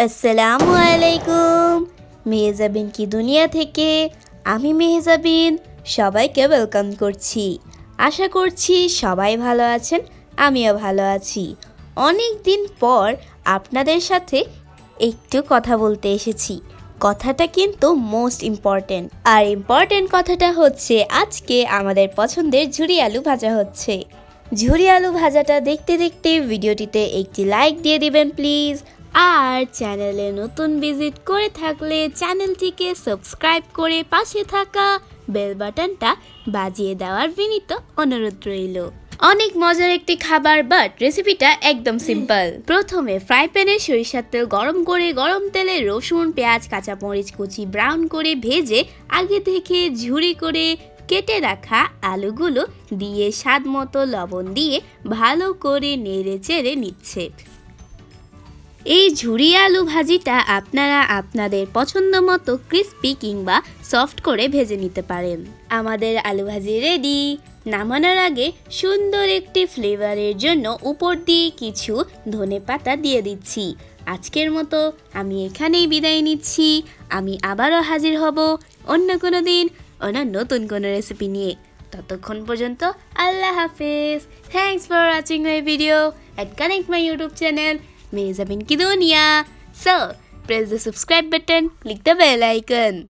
আসসালামু আলাইকুম। মেহজাবিন কি দুনিয়া থেকে আমি মেহজাবিন সবাইকে ওয়েলকাম করছি। আশা করছি সবাই ভালো আছেন, আমিও ভালো আছি। অনেক দিন পর আপনাদের সাথে একটু কথা বলতে এসেছি। কথাটা কিন্তু মোস্ট ইম্পর্ট্যান্ট, আর ইম্পর্ট্যান্ট কথাটা হচ্ছে আজকে আমাদের পছন্দের ঝুরি আলু ভাজা হচ্ছে। ঝুরি আলু ভাজাটা দেখতে দেখতে ভিডিওটিতে একটি লাইক দিয়ে দিবেন প্লিজ। আর চ্যানেলে নতুন ভিজিট করে থাকলে চ্যানেলটিকে সাবস্ক্রাইব করে পাশে থাকা বেল বাটনটা বাজিয়ে দেওয়ার বিনীত অনুরোধ রইল। অনেক মজার একটি খাবার, বাট রেসিপিটা একদম সিম্পল। প্রথমে ফ্রাই প্যানে সরিষার তেল গরম করে গরম তেলে রসুন, পেঁয়াজ, কাঁচামরিচ কুচি ব্রাউন করে ভেজে আগে থেকে ঝুরি করে কেটে রাখা আলুগুলো দিয়ে স্বাদ মতো লবণ দিয়ে ভালো করে নেড়ে চেড়ে নিচ্ছে। এই ঝুরি আলু ভাজিটা আপনারা আপনাদের পছন্দ মতো ক্রিস্পি কিংবা সফট করে ভেজে নিতে পারেন। আমাদের আলু ভাজি রেডি। নামানোর আগে সুন্দর একটি ফ্লেভারের জন্য উপর দিয়ে কিছু ধনেপাতা দিয়ে দিচ্ছি। আজকের মতো আমি এখানেই বিদায় নিচ্ছি। আমি আবারও হাজির হব অন্য কোনো দিন অন্য নতুন কোনো রেসিপি নিয়ে। ততক্ষণ পর্যন্ত আল্লাহ হাফেজ। Thanks for watching my video and connect my YouTube channel Mahjaben ki Duniya. So, press the subscribe button, click the bell icon.